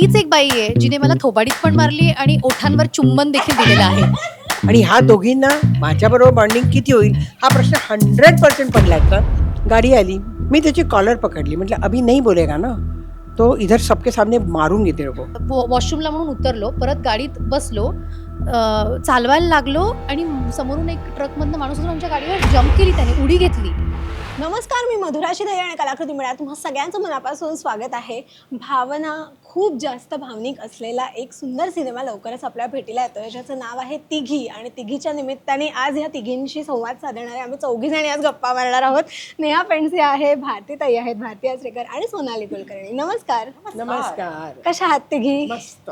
हीच एक बाई आहे जिने मला थोबाडीत पण मारली आणि ओठांवर चुंबन देखील दिलेलं आहे. आणि ह्या दोघींना माझ्याबरोबर बॉन्डिंग किती होईल हा प्रश्न 100% पडला का. गाडी आली, मी त्याची कॉलर पकडली, म्हटलं अभि नाही बोलेगा ना, तो इधर सबके सामने मारून घेते लोक. वॉशरूमला म्हणून उतरलो, परत गाडीत बसलो, चालवायला लागलो आणि समोरून एक ट्रकमधनं माणूस होता, आमच्या गाडीवर जम्प केली, त्याने उडी घेतली. नमस्कार, मी मधुराशी दही आणि कलाकृती मेळ्यात तुम्हा सगळ्यांचं मनापासून स्वागत आहे. भावना खूप जास्त भावनिक असलेला एक सुंदर सिनेमा लवकरच आपल्या भेटीला येतोय, ज्याचं नाव आहे तिघी. आणि तिघीच्या निमित्ताने आज ह्या तिघींशी संवाद साधणारे आम्ही चौघीजणी आज गप्पा मारणार आहोत. नेहा पेंडसे आहे, भारती ताई आहेत, भारती आचरेकर आणि सोनाली कुलकर्णी. नमस्कार. नमस्कार. कशा आहात तिघी? मस्त.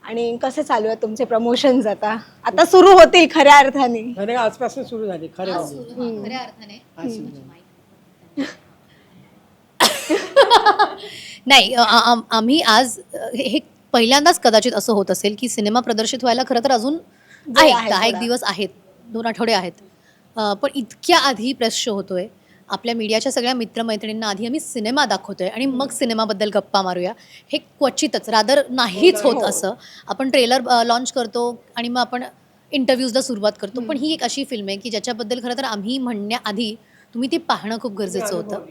आणि कसे चालू आहेत तुमचे प्रमोशन्स? आता सुरू होतील खऱ्या अर्थाने. खरे आजपासून सुरू झाले खरे खऱ्या अर्थाने नाही. आम्ही आज हे पहिल्यांदाच कदाचित असं होत असेल की सिनेमा प्रदर्शित व्हायला खरं तर अजून आहे, आहे, 10 थोडा. दिवस आहेत, 2 आठवडे आहेत. पण इतक्या आधी प्रेस शो होतोय, आपल्या मीडियाच्या सगळ्या मित्रमैत्रिणींना आधी आम्ही सिनेमा दाखवतोय आणि मग सिनेमाबद्दल गप्पा मारूया. हे क्वचितच, रादर नाहीच होत असं. आपण ट्रेलर लॉन्च करतो आणि मग आपण इंटरव्ह्यूजला सुरुवात करतो, पण ही एक अशी फिल्म आहे की ज्याच्याबद्दल खरं तर आम्ही म्हणण्याआधी तुम्ही ती पाहणं खूप गरजेचं होतं.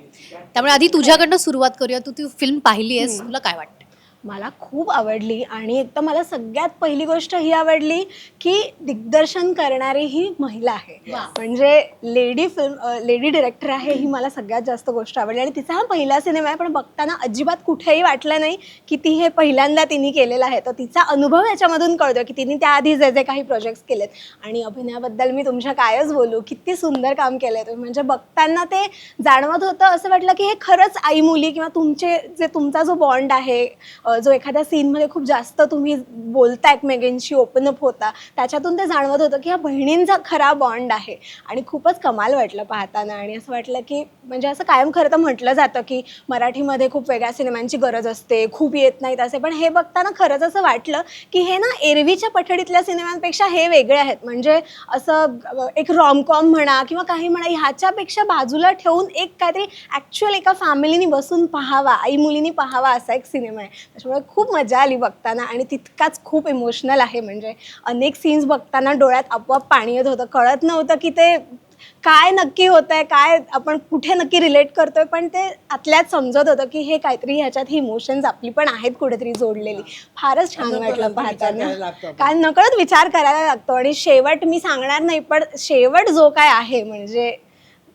त्यामुळे आधी तुझ्याकडनं सुरुवात करूया. तू ती फिल्म पाहिली आहेस, तुला काय वाटतं? मला खूप आवडली. आणि एक तर मला सगळ्यात पहिली गोष्ट ही आवडली की दिग्दर्शन करणारी ही महिला आहे. म्हणजे लेडी डिरेक्टर आहे, ही मला सगळ्यात जास्त गोष्ट आवडली. आणि तिचा हा पहिला सिनेमा आहे, पण बघताना अजिबात कुठेही वाटलं नाही की ती हे पहिल्यांदा तिने केलेलं आहे. तर तिचा अनुभव याच्यामधून कळतो की तिने त्याआधी जे जे काही प्रोजेक्ट्स केलेत. आणि अभिनयाबद्दल मी तुमच्या कायच बोलू, किती सुंदर काम केलं आहे. म्हणजे बघताना ते जाणवत होतं, असं वाटलं की हे खरंच आई मुली किंवा तुमचा जो बॉन्ड आहे, जो एखाद्या सीनमध्ये खूप जास्त तुम्ही बोलता एकमेकांशी, ओपन अप होता, त्याच्यातून ते जाणवत होतं की ह्या बहिणींचा खरा बॉन्ड आहे. आणि खूपच कमाल वाटलं पाहताना. आणि असं वाटलं की म्हणजे असं कायम खरं तर म्हटलं जातं की मराठीमध्ये खूप वेगळ्या सिनेमांची गरज असते, खूप येत नाहीत असे, पण हे बघताना खरंच असं वाटलं की हे ना एरवीच्या पठडीतल्या सिनेमांपेक्षा हे वेगळे आहेत. म्हणजे असं एक रॉमकॉम म्हणा किंवा काही म्हणा, ह्याच्यापेक्षा बाजूला ठेवून एक काहीतरी ॲक्च्युअल एका फॅमिलीनी बसून पाहावा, आई मुलींनी पाहावा असा एक सिनेमा आहे. त्याच्यामुळे खूप मजा आली बघताना. आणि तितकाच खूप इमोशनल आहे. म्हणजे अनेक सीन्स बघताना डोळ्यात आपोआप पाणी येत होतं. कळत नव्हतं की ते काय नक्की होतं आहे, काय आपण कुठे नक्की रिलेट करतोय, पण ते आतल्यात समजत होतं की हे काहीतरी ह्याच्यात ही इमोशन्स आपली पण आहेत कुठेतरी जोडलेली. फारच छान वाटलं पाहताना. काय नकळत विचार करायला लागतो. आणि शेवट मी सांगणार नाही, पण शेवट जो काय आहे म्हणजे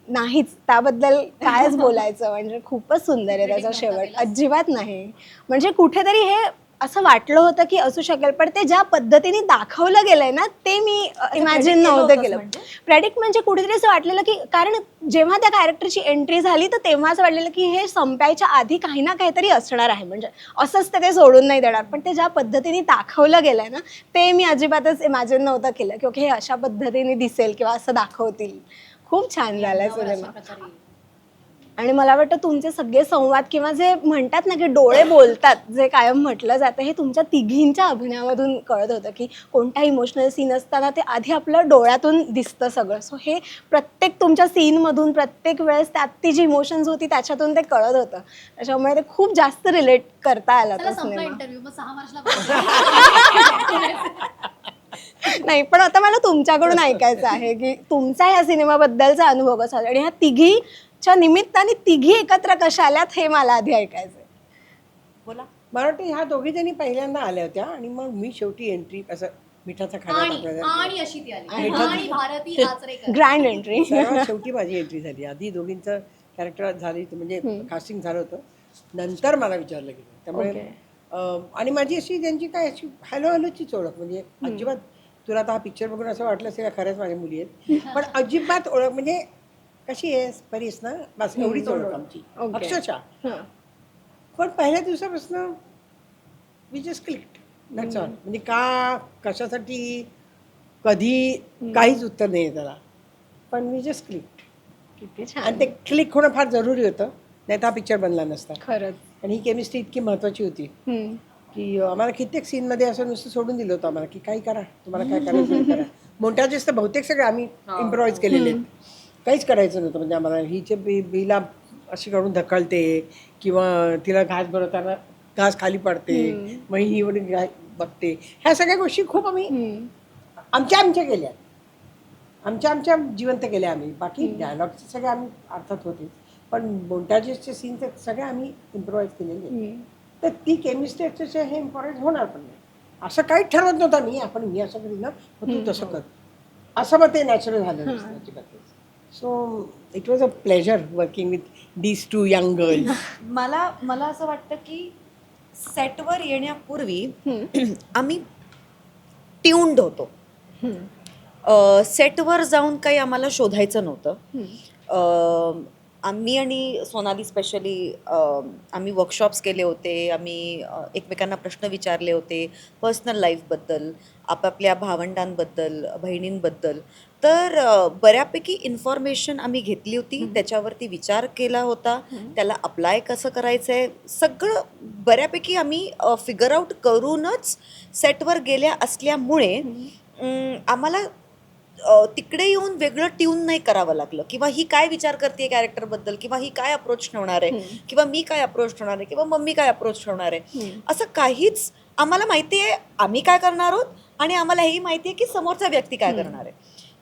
नाहीच, त्याबद्दल कायच बोलायचं. म्हणजे खूपच सुंदर आहे त्याचा शेवट. अजिबात नाही. म्हणजे कुठेतरी हे असं वाटलं होतं की असू शकेल, पण ते ज्या पद्धतीने दाखवलं गेलंय ना, ते मी इमॅजिन नव्हतं केलं. प्रेडिक्ट म्हणजे कुठेतरी असं वाटलेलं की, कारण जेव्हा त्या कॅरेक्टरची एंट्री झाली तर तेव्हा असं वाटलेलं की हे संपायच्या आधी काही ना काहीतरी असणार आहे, म्हणजे असंच ते सोडून नाही देणार. पण ते ज्या पद्धतीने दाखवलं गेलंय ना, ते मी अजिबातच इमॅजिन नव्हतं केलं की हे अशा पद्धतीने दिसेल किंवा असं दाखवतील. खूप छान झालाय सिनेमा. आणि मला वाटतं तुमचे सगळे संवाद किंवा जे म्हणतात ना की डोळे बोलतात, जे कायम म्हटलं जातं, हे तुमच्या तिघींच्या अभिनयामधून कळत होतं की कोणता इमोशनल सीन असताना ते आधी आपलं डोळ्यातून दिसतं सगळं. सो हे प्रत्येक तुमच्या सीनमधून प्रत्येक वेळेस त्यात ती जी इमोशन्स होती त्याच्यातून ते कळत होतं. त्याच्यामुळे ते खूप जास्त रिलेट करता आला तो सिनेमा. इंटरव्ह्यू मग 6 मार्चला नाही, पण आता मला तुमच्याकडून ऐकायचं आहे की तुमचा ह्या सिनेमाबद्दलचा अनुभव कसा होता आणि ह्या तिघीच्या निमित्ताने तिघी एकत्र कशा आल्यात हे मला आधी ऐकायचं आहे. बोला. मला वाटतं ह्या दोघी जणी पहिल्यांदा आल्या होत्या आणि मग मी शेवटी एंट्री असं मिठाचा खाना टाकला. आणि अशी ती आली आणि भारती आचरेकर. Grand entry. सर्वात शेवटी माझी एंट्री झाली. आधी दोघींचं कॅरेक्टर झाली, म्हणजे कास्टिंग झालं होतं, नंतर मला विचारलं गेलं. त्यामुळे आणि माझी अशी त्यांची काय अशी हॅलो हॅलोचीच ओळख. म्हणजे अजिबात तुला आता हा पिक्चर बघून असं वाटलं असेल खरंच माझ्या मुली आहेत, पण अजिबात ओळख म्हणजे कशी आहेस परीस ना, बस एवढीच ओळख आमची अक्षरशः. पण पहिल्या दिवसापासून we just clicked, that's all. म्हणजे का, कशासाठी, कधी, काहीच उत्तर नाही आहे त्याला, पण वी जस्ट क्लिक्ड. किती छान. आणि ते क्लिक होणं फार जरुरी होतं, नाही तर हा पिक्चर बनला नसता. खरंच. आणि ही केमिस्ट्री इतकी महत्त्वाची होती की आम्हाला कित्येक सीनमध्ये असं नुसतं सोडून दिलं होतं आम्हाला की काही करा, तुम्हाला काय करायचं ते करा. मोंटाजेस तर बहुतेक सगळे आम्ही इम्प्रोवाइज केलेले आहेत. काहीच करायचं नव्हतं. म्हणजे आम्हाला हिचे बीला अशी काढून ढकलते किंवा तिला घास भरवताना घास खाली पडते, मग ही वरून बघते. ह्या सगळ्या गोष्टी खूप आम्ही आमच्या केल्या, आमच्या जिवंत केल्या आम्ही. बाकी डायलॉगचे सगळे आम्ही अर्थात होते, पण मोंटाजेसचे सीन तर सगळे आम्ही इम्प्रोवाइज केलेले. तर ती केमिस्ट्री हे इम्पॉर्टंट होणार पण नाही असं काहीच ठरवत नव्हता मी असं करीन ना, तू तसं कर, असं मग ते नॅचरल झालं. So it was a pleasure working with these 2 young girls. मला असं वाटतं की सेटवर येण्यापूर्वी आम्ही ट्यून्ड होतो. सेटवर जाऊन काही आम्हाला शोधायचं नव्हतं. आम्ही आणि सोनाली स्पेशली आम्ही वर्कशॉप्स केले होते, आम्ही एकमेकांना प्रश्न विचारले होते पर्सनल लाईफबद्दल, आपापल्या भावंडांबद्दल, बहिणींबद्दल. तर बऱ्यापैकी इन्फॉर्मेशन आम्ही घेतली होती, त्याच्यावरती विचार केला होता, त्याला अप्लाय कसं करायचं आहे सगळं बऱ्यापैकी आम्ही फिगर आउट करूनच सेटवर गेल्या असल्यामुळे आम्हाला तिकडे येऊन वेगळं ट्यून नाही करावं लागलं, किंवा ही काय विचार करते कॅरेक्टरबद्दल, किंवा ही काय अप्रोच ठेवणार आहे, किंवा मी काय अप्रोच ठेवणार आहे, किंवा मम्मी काय अप्रोच ठेवणार आहे, असं काहीच. आम्हाला माहिती आहे आम्ही काय करणार आहोत आणि आम्हाला हेही माहिती आहे की समोरचा व्यक्ती काय करणार आहे.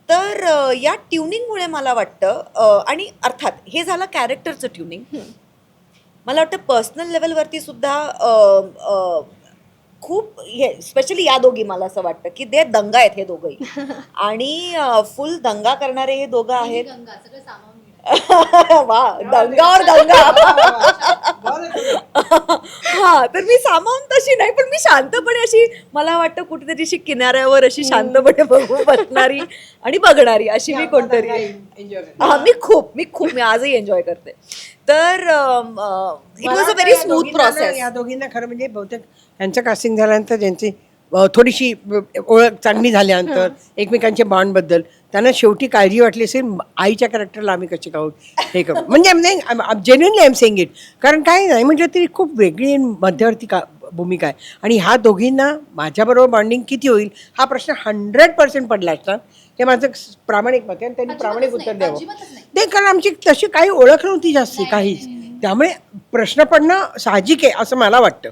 तर या ट्युनिंगमुळे मला वाटतं, आणि अर्थात हे झालं कॅरेक्टरचं ट्युनिंग. मला वाटतं पर्सनल लेवलवरती सुद्धा खूप हे स्पेशली या दोघी मला असं वाटतं की ते दंगा आहेत हे दोघंही, आणि फुल दंगा करणारे हे दोघं आहेत. वा, दंगावर दंगा. हा, तर मी सामावून तशी नाही, पण मी शांतपणे अशी, मला वाटतं कुठेतरी अशी किनाऱ्यावर अशी शांतपणे बघू बसणारी आणि बघणारी अशी मी कोणतरी. हा, मी आजही एन्जॉय करते. तर it was a very smooth process. या दोघींना खरं म्हणजे बहुतेक यांचं कास्टिंग झाल्यानंतर ज्यांची थोडीशी ओळख चांगली झाल्यानंतर एकमेकांच्या बॉन्डबद्दल त्यांना शेवटी काळजी वाटली असेल आईच्या कॅरेक्टरला आम्ही कसे आहोत हे करू. म्हणजे genuinely I am saying it. कारण काय नाही म्हटलं तरी खूप वेगळी मध्यवर्ती भूमिका आहे. आणि ह्या दोघींना माझ्याबरोबर बॉन्डिंग किती होईल हा प्रश्न 100% पडला असता. हे माझं प्रामाणिक मत आहे आणि त्यांनी प्रामाणिक उत्तर द्यावं. ते कारण आमची तशी काही ओळख नव्हती जास्ती काहीच, त्यामुळे प्रश्न पडणं साहजिक आहे असं मला वाटतं.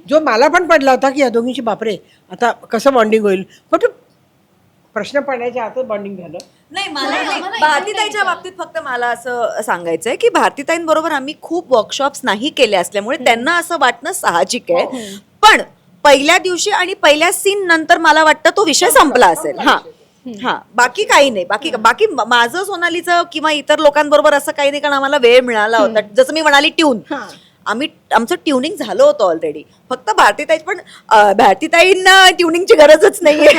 जो मला पण पडला होता की या दोघींची बापरे आता कसं बॉन्डिंग होईल, पण प्रश्न पडण्याच्या आतच बॉन्डिंग झालं. नाही, मला भारतीताईच्या बाबतीत फक्त मला असं सांगायचंय की भारतीताईंबरोबर आम्ही खूप वर्कशॉप्स नाही केले असल्यामुळे त्यांना असं वाटणं साहजिक आहे. पण पहिल्या दिवशी आणि पहिल्या सीन नंतर मला वाटतं तो विषय संपला असेल. हा, बाकी काही नाही. बाकी माझं सोनालीचं किंवा इतर लोकांबरोबर असं काही नाही, कारण आम्हाला वेळ मिळाला होता. जसं मी म्हणाली ट्यून, आमचं ट्युनिंग झालं होतं ऑलरेडी. फक्त भारतीताईंना ट्युनिंगची गरजच नाहीये.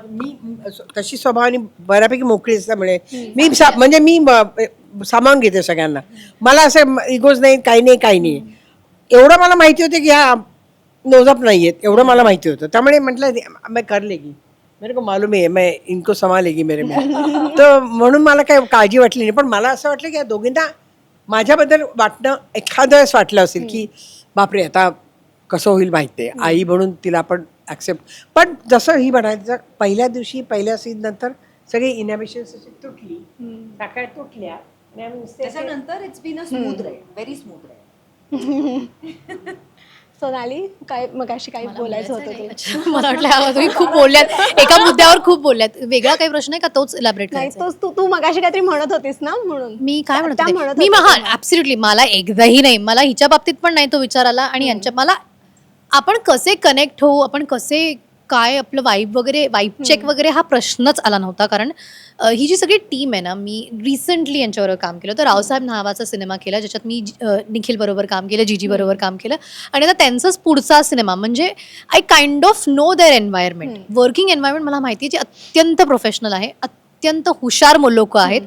मी तशी स्वभावाने बऱ्यापैकी मोकळी असल्यामुळे मी सामावून घेते सगळ्यांना. मला असं इगोज नाही, काही नाही. एवढं मला माहिती होतं की ह्या नोजप नाही आहेत, एवढं मला माहिती होतं. त्यामुळे म्हटलं मैं कर लेगी, मेरे को मालूम आहे मैं इनको संभालेगी मेरे में. तर म्हणून मला काही काळजी वाटली नाही. पण मला असं वाटलं की या दोघींना माझ्याबद्दल वाटणं एखाद्या वेळेस वाटलं असेल की बापरे आता कसं होईल माहिती आहे, आई म्हणून तिला आपण ॲक्सेप्ट. पण जसं ही म्हणायचं पहिल्या दिवशी पहिल्या सीन नंतर सगळी इनॅबिशन्स अशी तुटली, टाकाय तुटल्या. त्याच्यानंतर it's been a smooth ride, very smooth ride. Sonali, काय मगाशी काही बोलायचं होतं ते? अच्छा, मला वाटलं तुम्ही खूप बोलल्यात, एका मुद्द्यावर खूप बोलल्यात. वेगळा काही प्रश्न आहे का, तोच इलॅबरेट नाही, करायचा? तोच तू मगाशी काहीतरी म्हणत होतीस ना, म्हणून मी काय म्हणत त्या होते? म्हणत मी होत्या हा ऍब्सोल्युटली, मला एकदाही नाही, मला हिच्या बाबतीत पण नाही तो विचार आला. आणि यांच्या मला आपण कसे कनेक्ट होऊ, आपण कसे काय आपलं वाईब चेक वगैरे हा प्रश्नच आला नव्हता. कारण ही जी सगळी टीम आहे ना, मी रिसेंटली यांच्याबरोबर काम केलं. तर रावसाहेब नावाचा सिनेमा केला ज्याच्यात मी निखिल बरोबर काम केलं, जीजी बरोबर काम केलं. आणि आता त्यांचाच पुढचा सिनेमा, म्हणजे I kind of know there environment, working environment मला माहिती आहे, जे अत्यंत प्रोफेशनल आहे, अत्यंत हुशार लोक आहेत.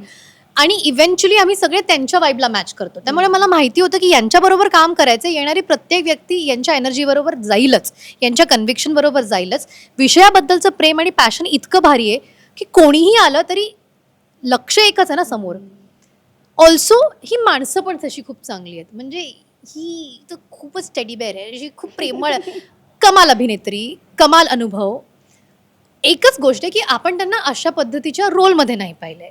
आणि इव्हेंच्युअली आम्ही सगळे त्यांच्या वाईबला मॅच करतो. त्यामुळे मला माहिती होतं की यांच्याबरोबर काम करायचं, येणारी प्रत्येक व्यक्ती यांच्या एनर्जी बरोबर जाईलच, यांच्या कन्व्हिक्शन बरोबर जाईलच. विषयाबद्दलचं प्रेम आणि पॅशन इतकं भारी आहे की कोणीही आलं तरी लक्ष एकच आहे ना समोर. ऑल्सो ही माणसं पण तशी खूप चांगली आहेत. म्हणजे ही तर खूपच टेडी बेअर आहे, जी खूप प्रेमळ, कमाल अभिनेत्री, कमाल अनुभव. एकच गोष्ट आहे की आपण त्यांना अशा पद्धतीच्या रोलमध्ये नाही पाहिलंय.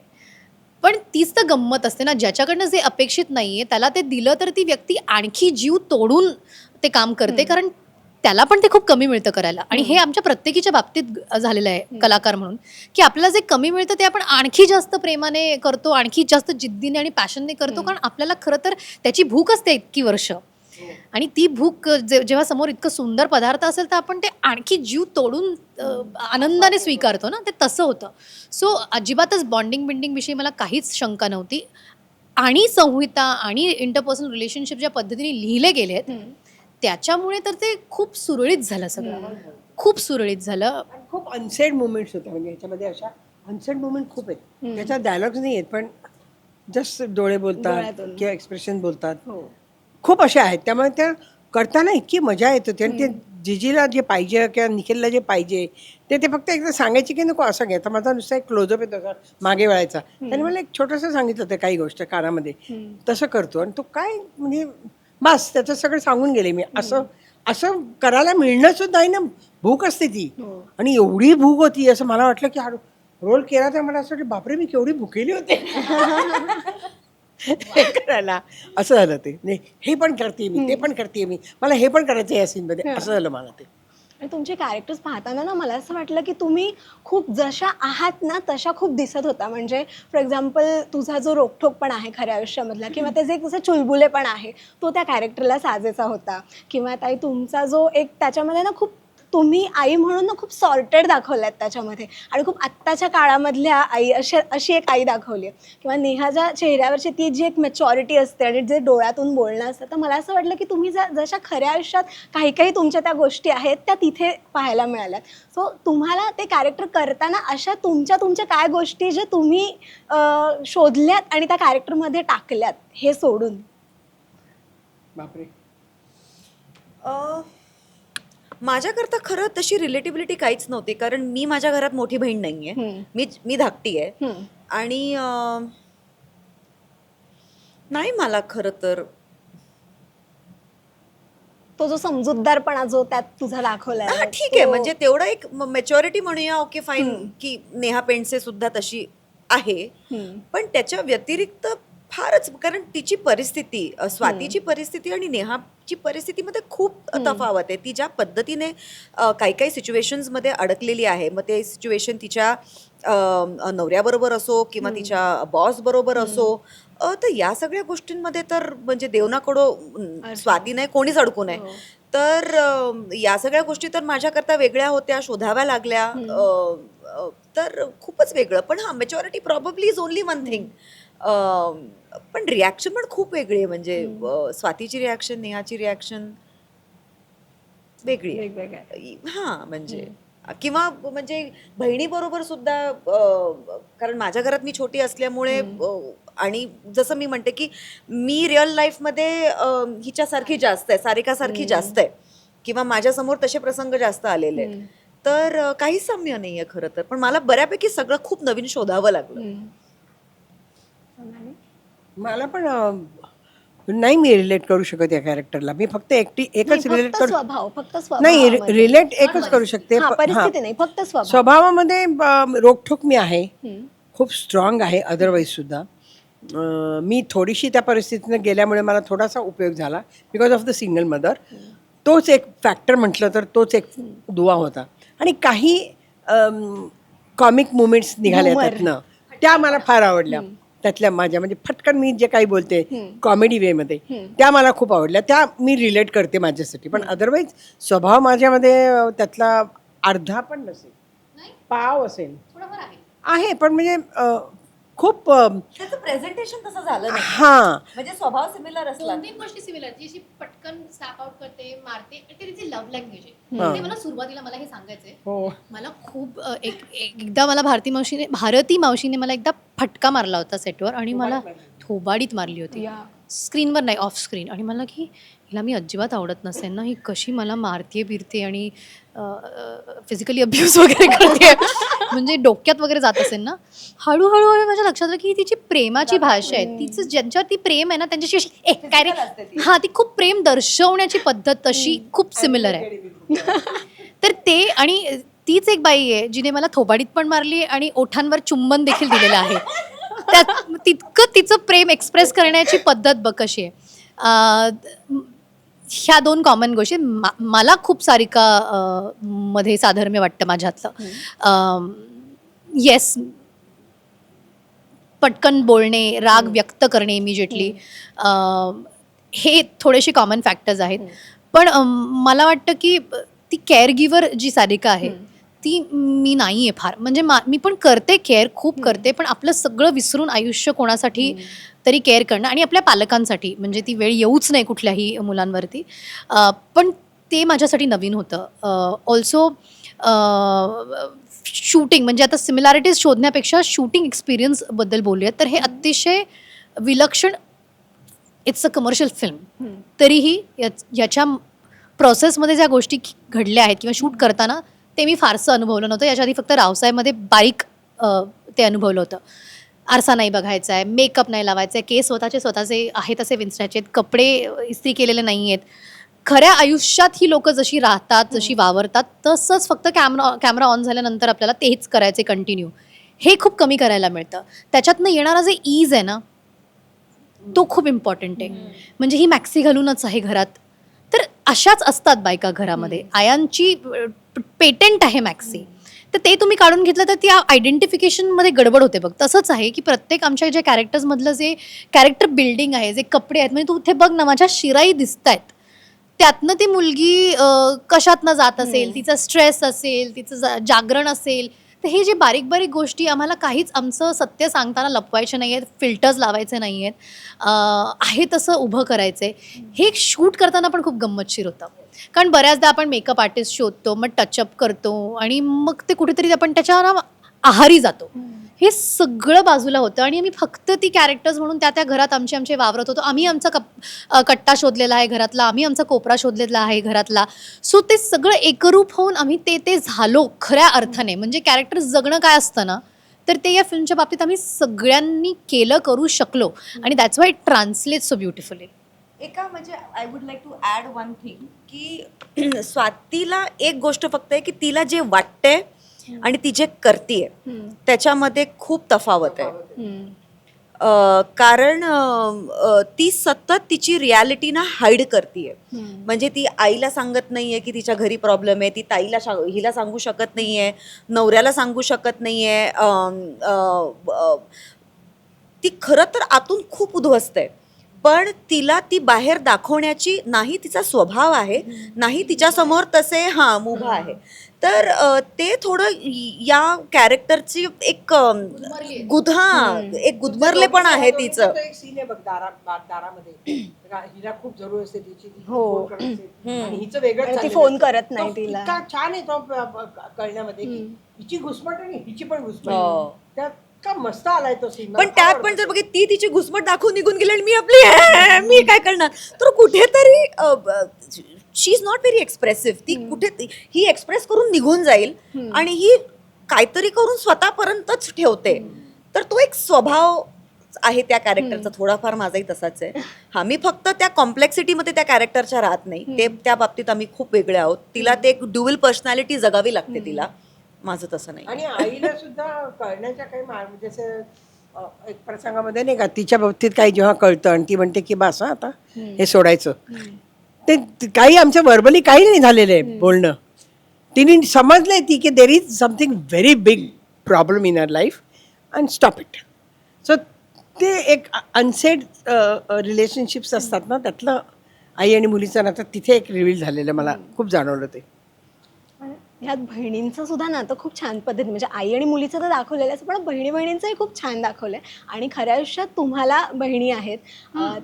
पण तीच तर गंमत असते ना, ज्याच्याकडनं जे अपेक्षित नाहीये त्याला ते दिलं तर ती व्यक्ती आणखी जीव तोडून ते काम करते, कारण त्याला पण ते खूप कमी मिळतं करायला. आणि हे आमच्या प्रत्येकीच्या बाबतीत झालेलं आहे कलाकार म्हणून, की आपल्याला जे कमी मिळतं ते आपण आणखी जास्त प्रेमाने करतो, आणखी जास्त जिद्दीने आणि पॅशनने करतो, कारण आपल्याला खरं तर त्याची भूक असते इतकी वर्ष. आणि ती भूक जेव्हा समोर इतकं सुंदर पदार्थ असेल तर आपण ते आणखी जीव तोडून आनंदाने स्वीकारतो ना, ते तसं होतं. सो अजिबातच बॉन्डिंग बिंडिंग विषयी मला काहीच शंका नव्हती. आणि संहिता आणि इंटरपर्सनल रिलेशनशिप ज्या पद्धतीने लिहिले गेले आहेत त्याच्यामुळे तर ते खूप सुरळीत झालं सगळं, खूप सुरळीत झालं. आणि खूप अनसेड मुवमेंट्स होत्या, म्हणजे ह्याच्यामध्ये अशा अनसेड मुवमेंट खूप आहेत. त्याच्यात डायलॉग्स नाही आहेत, पण जस्ट डोळे बोलतात डोळ्यातून. किंवा एक्सप्रेशन बोलतात, खूप असे आहेत. त्यामुळे त्या करताना इतकी मजा येत होती. आणि ते जिजीला जे पाहिजे किंवा निखिलला जे पाहिजे ते फक्त एकदा सांगायचे की नको असं घ्या. तर माझा नुसता एक क्लोजअप येतो का मागे वळायचा, त्याने मला एक छोटंसं सांगितलं होतं काही गोष्ट कानामध्ये, तसं करतो. आणि तो काय म्हणजे बस त्याचं सगळं सांगून गेले मी. असं असं करायला मिळणं सुद्धा आहे ना, भूक असते ती. आणि एवढी भूक होती, असं मला वाटलं की हा रोल केला तर मला असं वाटलं बापरे मी केवढी भुकेली होते हे करायला. असं झालं ते. नाही, हे पण करते मी, ते पण करते मी, मला हे पण करायचं या सीनमध्ये, असं झालं मला ते. आणि तुमचे कॅरेक्टर्स पाहताना ना मला असं वाटलं की तुम्ही खूप जशा आहात ना तशा खूप दिसत होता. म्हणजे फॉर एक्झाम्पल तुझा जो रोखठोकपणा आहे खऱ्या आयुष्यामधला, किंवा त्याचे एक जसं चुलबुलेपण आहे तो त्या कॅरेक्टरला साजेसा होता. किंवा ताई तुमचा जो एक त्याच्यामध्ये ना खूप तुम्ही आई म्हणून ना खूप सॉर्टेड दाखवल्यात त्याच्यामध्ये, आणि खूप आत्ताच्या काळामधल्या आई अशी एक आई दाखवली आहे. किंवा नेहाच्या चेहऱ्यावरची ती जी एक मॅच्युरिटी असते आणि जे डोळ्यातून बोलणं असतं, तर मला असं वाटलं की तुम्ही जशा खऱ्या आयुष्यात काही काही तुमच्या त्या गोष्टी आहेत त्या तिथे पाहायला मिळाल्यात. सो तुम्हाला ते कॅरेक्टर करताना अशा तुमच्या काय गोष्टी जे तुम्ही शोधल्यात आणि त्या कॅरेक्टरमध्ये टाकल्यात हे सोडून? बापरे. माझ्याकरता खरं तशी रिलेटिबिलिटी काहीच नव्हती, कारण मी माझ्या घरात मोठी बहीण नाहीये, मी धाकटी आहे. आणि नाही मला खरं तर तो जो समजूतदारपणा जो त्यात तुझा दाखवला हा ठीक आहे, म्हणजे तेवढं एक मॅच्युरिटी म्हणूया, ओके फाईन, की नेहा पेंडसे सुद्धा तशी आहे. पण त्याच्या व्यतिरिक्त फारच, कारण तिची परिस्थिती, स्वातीची परिस्थिती आणि नेहाची परिस्थितीमध्ये खूप तफावत आहे. ती ज्या पद्धतीने काही काही सिच्युएशन्समध्ये अडकलेली आहे, मग ते सिच्युएशन तिच्या नवऱ्याबरोबर असो किंवा तिच्या बॉस बरोबर असो, तर या सगळ्या गोष्टींमध्ये तर म्हणजे देवनाकडं स्वाती नाही कोणीच अडकू नये. तर या सगळ्या गोष्टी तर माझ्याकरता वेगळ्या होत्या, शोधाव्या लागल्या. तर खूपच वेगळं. पण हा, maturity probably is only one thing. पण रिॲक्शन पण खूप वेगळी आहे. म्हणजे स्वातीची रिॲक्शन, नेहाची रिॲक्शन वेगळी आहे. हां, म्हणजे किंवा म्हणजे बहिणीबरोबर सुद्धा, कारण माझ्या घरात मी छोटी असल्यामुळे, आणि जसं मी म्हणते की मी रिअल लाईफमध्ये हिच्यासारखी जास्त आहे, सारिकासारखी जास्त आहे, किंवा माझ्यासमोर तसे प्रसंग जास्त आलेले आहेत. तर काहीच साम्य नाही आहे खरं तर. पण मला बऱ्यापैकी सगळं खूप नवीन शोधावं लागलं. मला पण नाही मी रिलेट करू शकत या कॅरेक्टरला. मी फक्त एकच रिलेट करू, फक्त नाही रिलेट एकच करू शकते. परिस्थिती नाही, फक्त स्वभावामध्ये रोखठोक मी आहे, खूप स्ट्रॉंग आहे. अदरवाईज सुद्धा मी थोडीशी त्या परिस्थितीनं गेल्यामुळे मला थोडासा उपयोग झाला, because of the single mother. तोच एक फॅक्टर म्हटलं तर तोच एक दुवा होता. आणि काही कॉमिक मुवमेंट्स निघाल्या त्यातनं, त्या मला फार आवडल्या. त्यातल्या माझ्या म्हणजे फटकन मी जे काही बोलते कॉमेडी वेमध्ये, त्या मला खूप आवडल्या. त्या मी रिलेट करते माझ्यासाठी. पण अदरवाईज स्वभाव माझ्यामध्ये त्यातला अर्धा पण नसेल, पाव असेल आहे. पण म्हणजे खूप त्याचं प्रेझेंटेशन तसं झालं नाही. हां, म्हणजे स्वभाव सिमिलर असला. दोन्ही गोष्टी सिमिलर, जी अशी पटकन स्नॅप आउट करते, मारते, आणि ते तिची लव्ह लँग्वेज आहे. ते मला सुरुवातीला मला हे सांगायचंय. हो, मला खूप एकदा मला भारती मावशीने मला एकदा फटका मारला होता सेटवर, आणि मला थोबाडीत मारली होती, स्क्रीनवर नाही, ऑफ स्क्रीन. आणि मला की हिला मी अजिबात आवडत नसेल ना, ही कशी मला मारते बिरते आणि फिजिकली अब्यूज वगैरे करते, म्हणजे डोक्यात वगैरे जात असेल ना. हळूहळू माझ्या लक्षात आलं की ही तिची प्रेमाची भाषा आहे. तिचं ज्यांच्यावर ती प्रेम आहे ना, त्यांच्याशी अशी काय रे, हां, ती खूप प्रेम दर्शवण्याची पद्धत तशी खूप सिमिलर आहे. तर ते, आणि तीच एक बाई आहे जिने मला थोबाडीत पण मारली आणि ओठांवर चुंबन देखील दिलेलं आहे. तितकं तिचं प्रेम एक्सप्रेस करण्याची पद्धत बघ कशी आहे. ह्या 2 कॉमन गोष्टी मला खूप सारिका मध्ये साधर्म्य वाटतं माझ्यातलं. येस, पटकन बोलणे, राग व्यक्त करणे इमिजिएटली, हे थोडेसे कॉमन फॅक्टर्स आहेत. पण मला वाटतं की ती केअर गिव्हर जी सारिका आहे ती मी नाही आहे फार. म्हणजे मी पण करते केअर, खूप करते, पण आपलं सगळं विसरून आयुष्य कोणासाठी तरी केअर करणं आणि आपल्या पालकांसाठी, म्हणजे ती वेळ येऊच नाही कुठल्याही मुलांवरती. पण ते माझ्यासाठी नवीन होतं. ऑल्सो शूटिंग, म्हणजे आता सिमिलॅरिटीज शोधण्यापेक्षा शूटिंग एक्सपिरियन्सबद्दल बोलूयात तर हे अतिशय विलक्षण. इट्स अ कमर्शियल फिल्म, तरीही याच्या प्रोसेसमध्ये ज्या गोष्टी घडल्या आहेत किंवा शूट करताना ते मी फारसं अनुभवलं नव्हतं. याच्या आधी फक्त रावसाहेबमध्ये बारीक ते अनुभवलं होतं. आरसा नाही बघायचा आहे, मेकअप नाही लावायचा आहे, केस स्वतःचे आहेत असे विंचरायचे आहेत, कपडे इस्त्री केलेले नाही आहेत. खऱ्या आयुष्यात ही लोक जशी राहतात, जशी वावरतात, तसंच फक्त कॅमेरा ऑन झाल्यानंतर आपल्याला तेच करायचे कंटिन्यू. हे खूप कमी करायला मिळतं. त्याच्यातनं येणारा जे ईज आहे ना, तो खूप इम्पॉर्टंट आहे. म्हणजे ही मॅक्सी घालूनच आहे घरात, तर अशाच असतात बायका घरामध्ये. आयांची पेटंट आहे मॅक्सी, तर ते तुम्ही काढून घेतलं तर त्या आयडेंटिफिकेशनमध्ये गडबड होते बघ. तसंच आहे की प्रत्येक आमच्या ज्या कॅरेक्टर्समधलं जे कॅरेक्टर बिल्डिंग आहे, जे कपडे आहेत, म्हणजे तू इथे बघ ना, माझ्या शिराई दिसत आहेत, त्यातनं ती मुलगी कशातनं जात असेल, तिचा स्ट्रेस असेल, तिचं जागरण असेल, तर हे जे बारीक बारीक गोष्टी आम्हाला काहीच आमचं सत्य सांगताना लपवायचे नाही आहेत, फिल्टर्स लावायचे नाही आहेत, आहे तसं उभं करायचं आहे. हे शूट करताना पण खूप गंमतशीर होतं, कारण बऱ्याचदा आपण मेकअप आर्टिस्ट शोधतो, मग टचअप करतो आणि मग ते कुठेतरी आपण त्याच्या आहारी जातो. हे सगळं बाजूला होतं आणि आम्ही फक्त ती कॅरेक्टर्स म्हणून त्या घरात आमचे वावरत होतो. आम्ही आमचा कट्टा शोधलेला आहे घरातला, आम्ही आमचा कोपरा शोधलेला आहे घरातला. सो ते सगळं एकरूप होऊन आम्ही ते झालो खऱ्या अर्थाने. म्हणजे कॅरेक्टर जगणं काय असतं ना, तर ते या फिल्मच्या बाबतीत आम्ही सगळ्यांनी करू शकलो आणि that's why it translate so beautifully. एका म्हणजे I would like to add one thing की स्वातीला एक गोष्ट फक्त आहे की तिला जे वाटतंय आणि ती जे करतीये त्याच्यामध्ये खूप तफावत आहे. कारण ती सतत तिची रियालिटी ना हाईड करतीये. म्हणजे ती आईला सांगत नाहीये की तिच्या घरी प्रॉब्लेम आहे, ती ताईला हिला सांगू शकत नाहीये, नवऱ्याला सांगू शकत नाहीये. ती खरं तर आतून खूप उद्ध्वस्त आहे, पण तिला ती बाहेर दाखवण्याची नाही तिचा स्वभाव आहे, नाही तिच्यासमोर तसे मुभा आहे. तर ते थोडं या कॅरेक्टरची एक एक गुदमरलेपण आहे तिचं. एक सीन आहे बघ दारामध्ये, हिला खूप जरूर असते तिची, फोन करत असते आणि हिचं वेगळं, ती फोन करत नाही तिला. इतका छान आहे तो कळण्यामध्ये की हिची घुसमट आणि हिची पण घुसमट, त्यात का मस्त आलाय तो सीन. पण त्यात पण जर बघित ती तिची घुसमट दाखवून निघून गेली आणि मी आपली मी काय करणार, तर कुठेतरी शी इज नॉट व्हेरी एक्सप्रेसिव्ह. ती कुठे ही एक्सप्रेस करून निघून जाईल आणि ही काहीतरी करून स्वतःपर्यंतच ठेवते. तर तो एक स्वभाव आहे त्या कॅरेक्टरचा, थोडाफार माझाही तसाच आहे. मी फक्त त्या कॉम्प्लेक्सिटीमध्ये त्या कॅरेक्टरच्या राहत नाही, ते त्या बाबतीत आम्ही खूप वेगळे आहोत. तिला ते एक ड्युअल पर्सनॅलिटी जगावी लागते तिला, माझं तसं नाही. आणि आईला सुद्धा कळण्याच्या काही मार्ग, जसं एक प्रसंगामध्ये नाही का तिच्या बाबतीत काही जेव्हा कळतं आणि ती म्हणते की बस आता हे सोडायचं, ते काही आमचं वर्बली काही नाही झालेलं आहे बोलणं. तिने समजलंय ती की there is something very big problem in our life and stop it. So ते एक अनसेड रिलेशनशिप्स असतात ना, त्यातलं आई आणि मुलीचं नातं तिथे एक रिव्हील झालेलं मला खूप जाणवलं. ते ह्यात बहिणींचं सुद्धा नातं खूप छान पद्धतीने, म्हणजे आई आणि मुलीचं तर दाखवलेलं आहे, पण बहिणींचंही खूप छान दाखवलंय. आणि खऱ्या आयुष्यात तुम्हाला बहिणी आहेत,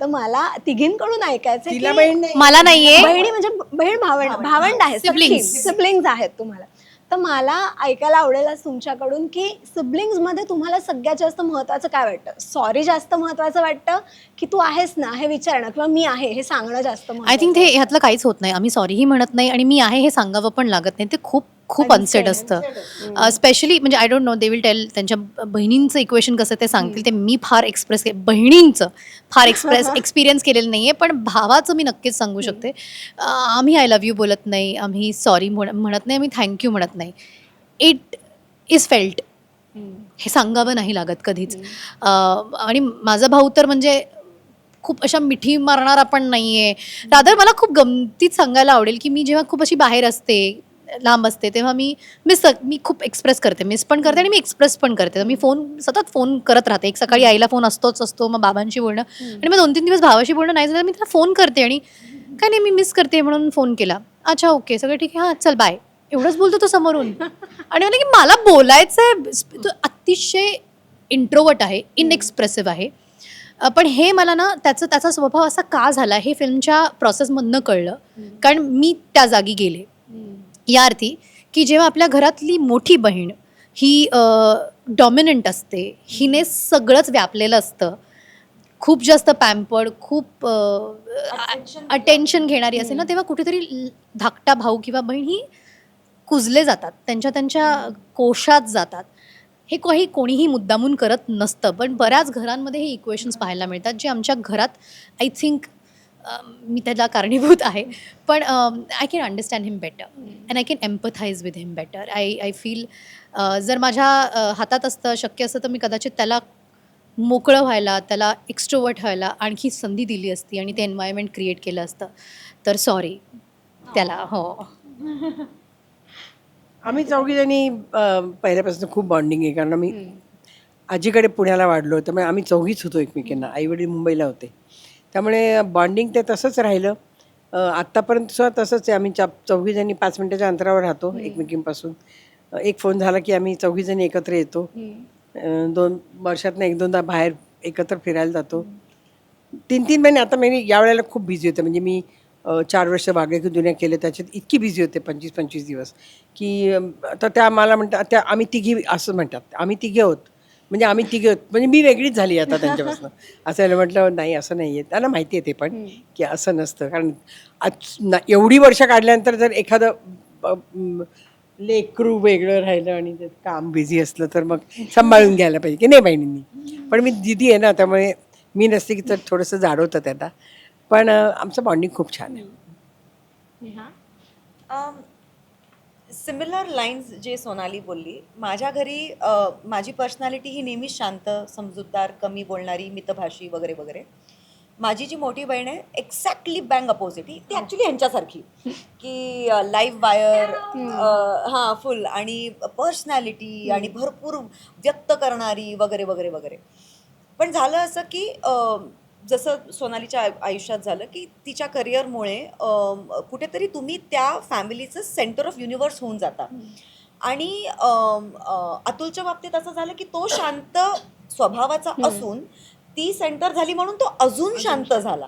तर मला तिघींकडून ऐकायचं तिला बहीण नाही, मला नाहीये. बहिणी म्हणजे बहीण भावंड आहेत, सिबलिंग्स आहेत तुम्हाला. तर मला ऐकायला आवडेल आज तुमच्याकडून की सिबलिंग्स मध्ये तुम्हाला सगळ्यात जास्त महत्वाचं काय वाटतं? सॉरी जास्त महत्वाचं वाटतं की तू आहेस ना हे विचारणं, किंवा मी आहे हे सांगणं जास्त महत्त्वाचं? आय थिंक ते ह्यातलं काहीच होत नाही. आम्ही सॉरीही म्हणत नाही आणि मी आहे हे सांगावं पण लागत नाही. ते खूप खूप अनसेड असतं. स्पेशली म्हणजे I don't know, they will tell त्यांच्या बहिणींचं इक्वेशन कसं ते सांगतील. ते मी फार बहिणींचं फार एक्सपिरियन्स केलेलं नाही आहे, पण भावाचं मी नक्कीच सांगू शकते. आम्ही आय लव्ह यू बोलत नाही, आम्ही सॉरी म्हणत नाही, आम्ही थँक्यू म्हणत नाही. इट इज फेल्ट हे सांगावं नाही लागत कधीच. आणि माझा भाऊ तर म्हणजे खूप अशा मिठी मारणारा पण नाहीये. रादर मला खूप गमतीत सांगायला आवडेल की मी जेव्हा खूप अशी बाहेर असते, लांब असते, तेव्हा मी खूप एक्सप्रेस करते, मिस पण करते आणि मी एक्सप्रेस पण करते. तर मी सतत फोन करत राहते. एक सकाळी आईला फोन असतो, मग बाबांशी बोलणं, आणि मग 2-3 दिवस भावाशी बोलणं नाही झालं, मी त्याला फोन करते आणि काय नाही, मी मिस करते म्हणून फोन केला. अच्छा, ओके, सगळं ठीक आहे, हां चल बाय, एवढंच बोलतो तो समोरून. आणि म्हणजे की मला बोलायचंय. तो अतिशय इंट्रोवर्ट आहे, इनएक्सप्रेसिव्ह आहे. पण हे मला ना त्याचा स्वभाव असा का झाला हे फिल्मच्या प्रोसेसमधनं कळलं. कारण मी त्या जागी गेले या अर्थी की जेव्हा आपल्या घरातली मोठी बहीण ही डॉमिनंट असते, हिने सगळंच व्यापलेलं असतं, खूप जास्त पॅम्पर्ड, खूप अटेन्शन घेणारी असते ना, तेव्हा कुठेतरी धाकटा भाऊ किंवा बहीण ही कुजले जातात, त्यांच्या कोशात जातात. हे कोणीही मुद्दामून करत नसतं, पण बऱ्याच घरांमध्ये हे इक्वेशन्स पाहायला मिळतात, जे आमच्या घरात आय थिंक मी त्याला कारणीभूत आहे. पण I can understand him better and I can empathise with him better. I feel जर माझ्या हातात असतं, शक्य असतं, तर मी कदाचित त्याला मोकळं व्हायला, त्याला एक्स्ट्रोवर्ट व्हायला आणखी संधी दिली असती आणि ते एन्व्हायरमेंट क्रिएट केलं असतं. तर सॉरी त्याला. हो. आम्ही चौघीजणी पहिल्यापासून खूप बॉन्डिंग आहे, कारण आम्ही आजीकडे पुण्याला वाढलो, त्यामुळे आम्ही चौघीच होतो एकमेकींना. आईवडील मुंबईला होते, त्यामुळे बॉन्डिंग ते तसंच राहिलं. आत्तापर्यंत सुद्धा तसंच आहे. आम्ही चौघीजणी 5 मिनिटाच्या अंतरावर राहतो एकमेकींपासून. एक फोन झाला की आम्ही चौघीजणी एकत्र येतो. 2 वर्षातनं 1-2दा बाहेर एकत्र फिरायला जातो. 3-3 महिने. आता मी यावेळेला खूप बिझी होते, म्हणजे मी 4 वर्ष वागळे की दुनिया केले, त्याच्यात इतकी बिझी होते 25-25 दिवस की तर त्या मला म्हणतात, त्या आम्ही तिघी असं म्हणतात, आम्ही तिघे आहोत, म्हणजे आम्ही तिघे आहोत, म्हणजे मी वेगळीच झाली आता त्यांच्यापासून. असं म्हटलं नाही, असं नाही आहे. त्यांना माहिती आहे ते पण की असं नसतं, कारण एवढी वर्ष काढल्यानंतर जर एखादं लेकरू वेगळं राहिलं आणि ते काम बिझी असलं तर मग सांभाळून घ्यायला पाहिजे की नाही बहिणींनी. पण मी दिदी आहे ना, त्यामुळे मी नसते की तर थोडंसं जाडवतं त्यांना. पण आमचं बॉन्डिंग खूप छान आहे. सिमिलर लाईन्स जे सोनाली बोलली, माझ्या घरी माझी पर्सनॅलिटी ही नेहमीच शांत, समजूतदार, कमी बोलणारी, मितभाषी वगैरे वगैरे. माझी जी मोठी बहीण आहे एक्झॅक्टली बँग अपोजिट, ती ॲक्च्युली ह्यांच्यासारखी की लाईव्ह वायर, हां फुल, आणि पर्सनॅलिटी आणि भरपूर व्यक्त करणारी वगैरे वगैरे वगैरे. पण झालं असं की जसं सोनालीच्या आयुष्यात झालं की तिच्या करिअरमुळे कुठेतरी तुम्ही त्या फॅमिलीचं सेंटर ऑफ युनिवर्स होऊन जाता. आणि अतुलच्या बाबतीत असं झालं की तो शांत स्वभावाचा असून ती सेंटर झाली म्हणून तो अजून शांत झाला.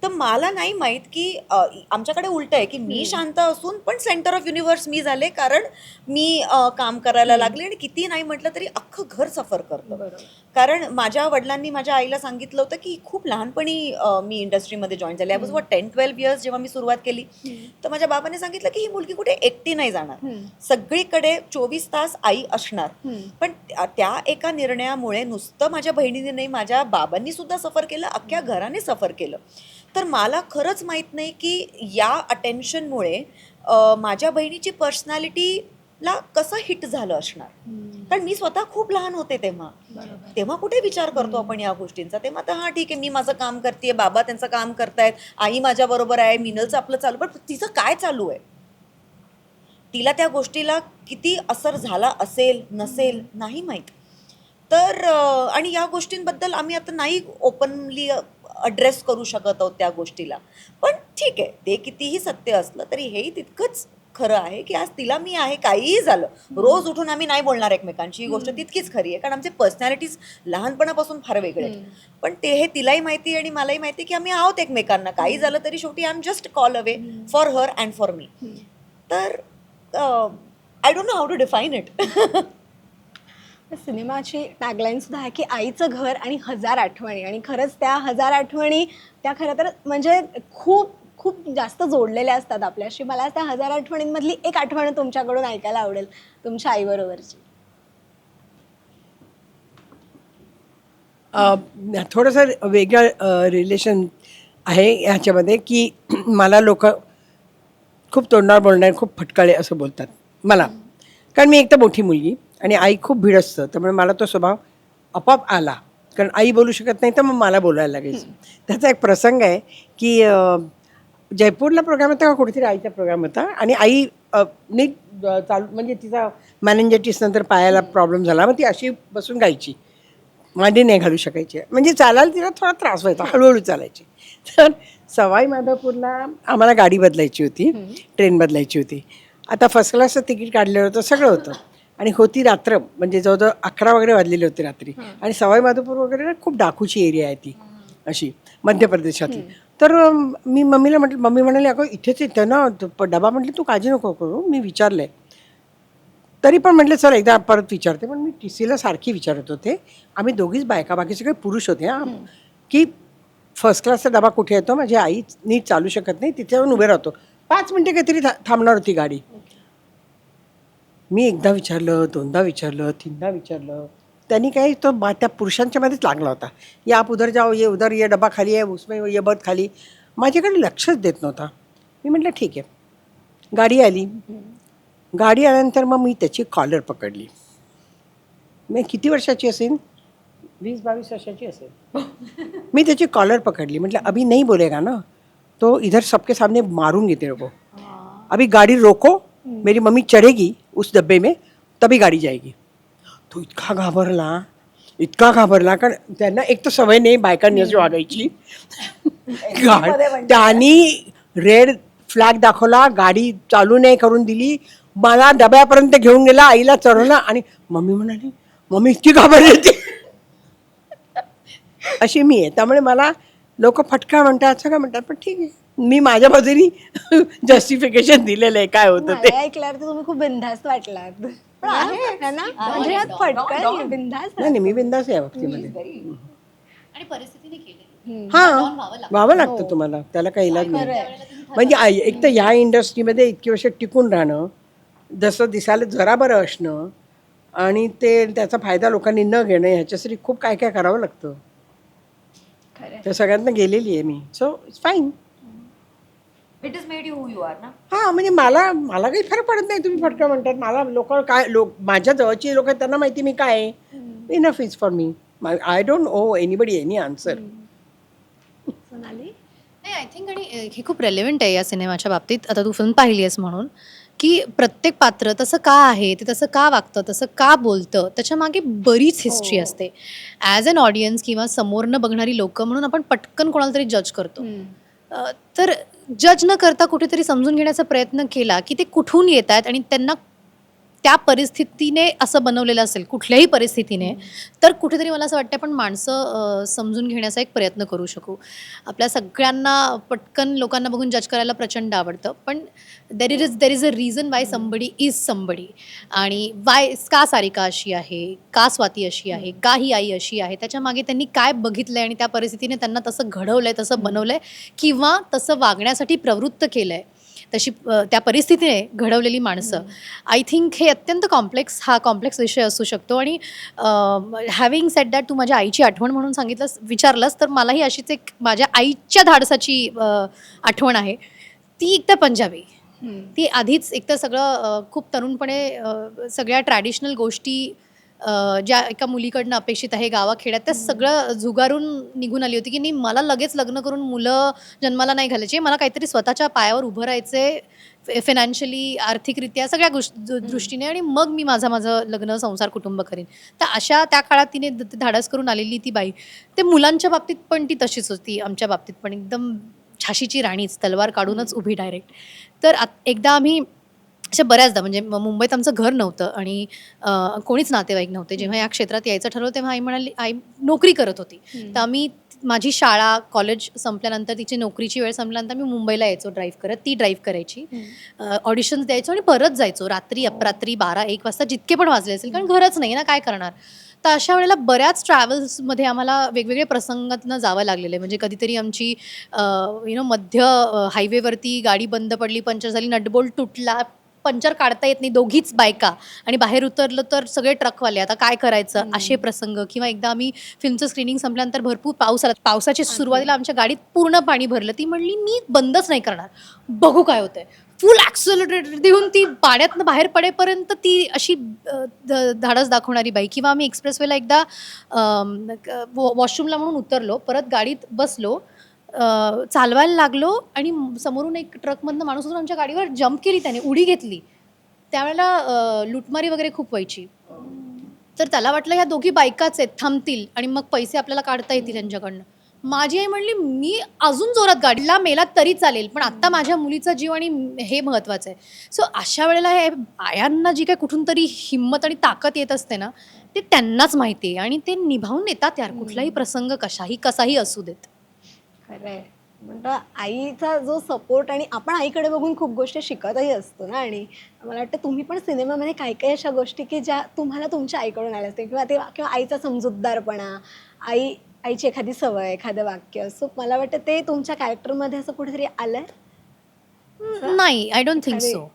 तर मला नाही माहीत की आमच्याकडे उलट आहे की मी शांत असून पण सेंटर ऑफ युनिवर्स मी झाले, कारण मी काम करायला लागले आणि किती नाही म्हटलं तरी अख्खं घर सफर करतं. कारण माझ्या वडिलांनी माझ्या आईला सांगितलं होतं की खूप लहानपणी मी इंडस्ट्रीमध्ये जॉईन झाले. आय वॉज 10-12 इयर्स जेव्हा मी सुरुवात केली. तर माझ्या बाबाने सांगितलं की ही मुलगी कुठे एकटी नाही जाणार, सगळीकडे 24 तास आई असणार. पण त्या एका निर्णयामुळे नुसतं माझ्या बहिणीने नाही, माझ्या बाबांनी सुद्धा सफर केलं, अख्ख्या घराने सफर केलं. तर मला खरंच माहीत नाही की या अटेन्शनमुळे माझ्या बहिणीची पर्सनॅलिटीला कसं हिट झालं असणार. कारण मी स्वतः खूप लहान होते तेव्हा कुठे विचार करतो आपण या गोष्टींचा. तेव्हा तर हां ठीक आहे, मी माझं काम करते, बाबा त्यांचं काम करतायत, आई माझ्याबरोबर आहे, मिनलचं आपलं चालू. पण तिचं काय चालू आहे, तिला त्या गोष्टीला किती असर झाला असेल नसेल नाही माहीत. तर आणि या गोष्टींबद्दल आम्ही आता नाही ओपनली अड्रेस करू शकत आहोत त्या गोष्टीला. पण ठीक आहे, ते कितीही सत्य असलं तरी हेही तितकंच खरं आहे की आज तिला मी आहे, काहीही झालं, रोज उठून आम्ही नाही बोलणार एकमेकांची, ही गोष्ट तितकीच खरी आहे. कारण आमचे पर्सनॅलिटीज लहानपणापासून फार वेगळे आहेत. पण ते हे तिलाही माहिती आणि मलाही माहिती की आम्ही आहोत एकमेकांना, काही झालं तरी शेवटी I am just call away for her and for me. तर I don't know how to define it. सिनेमाची टॅगलाईन सुद्धा आहे की आईचं घर आणि 1000 आठवणी. आणि खरंच त्या 1000 आठवणी त्या खरं तर म्हणजे खूप खूप जास्त जोडलेल्या असतात आपल्याशी. मला त्या 1000 आठवणींमधली एक आठवण तुमच्याकडून ऐकायला आवडेल, तुमच्या आईबरोबरची. थोडंसं वेगळं रिलेशन आहे ह्याच्यामध्ये की मला लोक खूप तोंडावर बोलणारे, खूप फटकाळे असं बोलतात मला, कारण मी एक तर मोठी मुलगी आणि आई खूप भीड असतं, त्यामुळे मला तो स्वभाव आपोआप आला. कारण आई बोलू शकत नाही तर मग मला बोलायला लागायचं. त्याचा एक प्रसंग आहे की जयपूरला प्रोग्राम होता का कुठेतरी आईचा प्रोग्राम होता आणि आई नीट चालू म्हणजे तिचा मॅनेंजायटिस नंतर पायाला प्रॉब्लेम झाला, मग ती अशी बसून गायची, मांडी नाही घालू शकायची, म्हणजे चालायला तिला थोडा त्रास व्हायचा, हळूहळू चालायची. तर सवाई माधवपूरला आम्हाला गाडी बदलायची होती, ट्रेन बदलायची होती. आता फर्स्ट क्लासचं तिकीट काढलेलं होतं, सगळं होतं आणि होती रात्र, म्हणजे जवळजवळ 11 वगैरे वाजलेले होते रात्री. आणि सवाई माधवपूर वगैरे ना खूप डाकूची एरिया आहे ती अशी मध्य प्रदेशातली. तर मी मम्मीला म्हटलं, मम्मी म्हणाली अगं इथेच येतं ना डबा. म्हटलं तू काळजी नको करू, मी विचारलं आहे. तरी पण म्हटलं चल एकदा परत विचारते. पण मी TCला सारखी विचारत होते. आम्ही दोघीच बायका, बाकी सगळे पुरुष होते हां, की फर्स्ट क्लासचा डबा कुठे येतो, माझी आई नीट चालू शकत नाही, तिथे जाऊन उभे राहतो. 5 मिनटं काहीतरी थांबणार होती गाडी. मी एकदा विचारलं, दोनदा विचारलं, तीनदा विचारलं. त्यांनी काही तो त्या पुरुषांच्या मध्येच लागला होता. ये आप उधर जाओ, ये उधर, ये डबा खाली आहे, उसमें ये बर्थ खाली. माझ्याकडे लक्षच देत नव्हता. मी म्हटलं ठीक आहे. गाडी आली. गाडी आल्यानंतर मग मी त्याची कॉलर पकडली. मी किती वर्षाची असेल, 20-22 वर्षाची असेल. मी त्याची कॉलर पकडली. म्हटलं अभी नहीं बोलेगा ना तो इधर सबके सामने मारूंगी तेरे को. अभी गाड़ी रोको, मेरी मम्मी चढ़ेगी उस डब्बे में, तभी गाड़ी जाएगी. तो इतका घाबरला कारण त्यांना एक तर सवय नाही बायकांनी अशी वागायची. त्यांनी रेड फ्लॅग दाखवला, गाडी चालू नाही करून दिली, मला डब्यापर्यंत घेऊन गेला, आईला चढवलं आणि मम्मी म्हणाली, मम्मी इतकी घाबरली होती. अशी मी आहे. त्यामुळे मला लोक फटका म्हणतात, सगळं म्हणतात, पण ठीक आहे, मी माझ्या बाजूनी जस्टिफिकेशन दिलेलं आहे काय होतं ते. मला ऐकल्यावर तर तुम्ही खूप बिनधास्त वाटलात. पण आहे ना, म्हणजे यात फटकन बिनधास्त. नाही मी बिंदास आहे या बाबतीमध्ये. आणि परिस्थितीने केले. हां, व्हावं लागतं तुम्हाला, त्याला काही इलाज नाही. म्हणजे एक तर ह्या इंडस्ट्रीमध्ये इतकी वर्ष टिकून राहणं, जसं दिसायला जरा बरं असणं आणि ते त्याचा फायदा लोकांनी न घेणं, ह्याच्यासाठी खूप काय काय करावं लागतं. त्या सगळ्यांना गेलेली आहे मी. So it's fine. It is made you who you are ना. हां, म्हणजे मला काही फरक पडत नाही तुम्ही फटका म्हणतात. मला माझ्या जवळची लोक आहेत त्यांना माहिती मी काय आहे. Enough is for me. I don't owe anybody any answer. Sonali, नाही आय थिंक, आणि हे खूप रेलेव्हंट आहे या सिनेमाच्या बाबतीत. आता तू फिल्म पाहिली आहेस म्हणून, की प्रत्येक पात्र तसं का आहे, ते तसं का वागतं, तसं का बोलतं, त्याच्या मागे बरीच हिस्ट्री असते. ॲज अन ऑडियन्स किंवा समोरनं बघणारी लोक म्हणून आपण पटकन कोणाला तरी जज करतो. तर जज न करता कुठेतरी समजून घेण्याचा प्रयत्न केला की ते कुठून येत आहेत आणि त्यांना त्या परिस्थितीने असं बनवलेलं असेल, कुठल्याही परिस्थितीने, तर कुठेतरी मला असं वाटतं आपण माणसं समजून घेण्याचा एक प्रयत्न करू शकू. आपल्या सगळ्यांना पटकन लोकांना बघून जज करायला प्रचंड आवडतं, पण there is a reason why somebody is somebody. आणि वाय का सारिका अशी आहे, का स्वाती अशी आहे, का ही आई अशी आहे, त्याच्या मागे त्यांनी काय बघितलं आहे आणि त्या परिस्थितीने त्यांना तसं घडवलं आहे, तसं बनवलं आहे किंवा तसं वागण्यासाठी प्रवृत्त केलं आहे. तशी त्या परिस्थितीने घडवलेली माणसं. आय थिंक हे अत्यंत कॉम्प्लेक्स विषय असू शकतो. आणि हॅव्हिंग सेड दॅट, तू माझ्या आईची आठवण म्हणून विचारलंस तर मलाही अशीच एक माझ्या आईच्या धाडसाची आठवण आहे. ती एक तर पंजाबी. ती आधीच एकतर सगळं खूप तरुणपणे सगळ्या ट्रॅडिशनल गोष्टी ज्या एका मुलीकडनं अपेक्षित आहे गावाखेड्यात, त्या सगळं झुगारून निघून आली होती की नाही, मला लगेच लग्न करून मुलं जन्माला नाही घालायचे, मला काहीतरी स्वतःच्या पायावर उभं राहायचे, फायनान्शियली, आर्थिकरित्या, सगळ्या दृष्टीने, आणि मग मी माझं लग्न, संसार, कुटुंब करीन. तर अशा त्या काळात तिने धाडस करून आलेली ती बाई. ते मुलांच्या बाबतीत पण ती तशीच होती, आमच्या बाबतीत पण एकदम झाशीची राणीच, तलवार काढूनच उभी डायरेक्ट. तर एकदा आम्ही अशा बऱ्याचदा, म्हणजे मुंबईत आमचं घर नव्हतं आणि कोणीच नातेवाईक नव्हते. जेव्हा या क्षेत्रात यायचं ठरवलं तेव्हा आई म्हणाली, आई नोकरी करत होती, तर आम्ही, माझी शाळा, कॉलेज संपल्यानंतर, तिची नोकरीची वेळ संपल्यानंतर मी मुंबईला यायचो ड्राईव्ह करत. ती ड्राईव्ह करायची, ऑडिशन्स द्यायचो आणि परत जायचो रात्री अपरात्री 12-1 वाजता, जितके पण वाजले असेल, कारण घरच नाही ना, काय करणार. तर अशा वेळेला बऱ्याच ट्रॅव्हल्समध्ये आम्हाला वेगवेगळ्या प्रसंगातनं जावं लागलेलं आहे. म्हणजे कधीतरी आमची मध्य हायवेवरती गाडी बंद पडली, पंक्चर झाली, नटबोल्ट तुटला, पंक्चर काढता येत नाही, दोघीच बायका, आणि बाहेर उतरलं तर सगळे ट्रकवाले, आता काय करायचं, असे प्रसंग. किंवा एकदा आम्ही फिल्मचं स्क्रीनिंग संपल्यानंतर भरपूर पाऊस आला, पावसाच्या सुरुवातीला आमच्या गाडीत पूर्ण पाणी भरलं. ती म्हणली, मी बंदच नाही करणार, बघू काय होतंय. फुल ॲक्सलरेटर देऊन ती पाण्यातनं बाहेर पडेपर्यंत ती अशी धाडस दाखवणारी बाई. किंवा आम्ही एक्सप्रेसवेला एकदा वॉशरूमला म्हणून उतरलो, परत गाडीत बसलो, चालवायला लागलो आणि समोरून एक ट्रकमधनं माणूस उतरून आमच्या गाडीवर जंप केली, त्याने उडी घेतली. त्यावेळेला लुटमारी वगैरे खूप व्हायची. तर त्याला वाटलं ह्या दोघी बायकाच आहेत, थांबतील आणि मग पैसे आपल्याला काढता येतील यांच्याकडनं. माझी आई म्हणली, मी अजून जोरात गाडीला मेलात तरी चालेल, पण आत्ता माझ्या मुलीचा जीव आणि हे महत्त्वाचं आहे. सो अशा वेळेला हे आयांना जी काय कुठून तरी हिंमत आणि ताकद येत असते ना, ते त्यांनाच माहिती आहे आणि ते निभावून येतात यार, कुठलाही प्रसंग कसाही असू देत. खरंय. म्हणतं आईचा जो सपोर्ट, आणि आपण आईकडे बघून खूप गोष्टी शिकतही असतो ना. आणि मला वाटतं तुम्ही पण सिनेमामध्ये काही काही अशा गोष्टी की ज्या तुम्हाला तुमच्या आईकडून आल्या असतील, किंवा आईचा समजूतदारपणा, आईची एखादी सवय, एखादं वाक्य. सो मला वाटतं ते तुमच्या कॅरेक्टरमध्ये असं कुठेतरी आलंय. नाही, आय डोंट थिंक सो.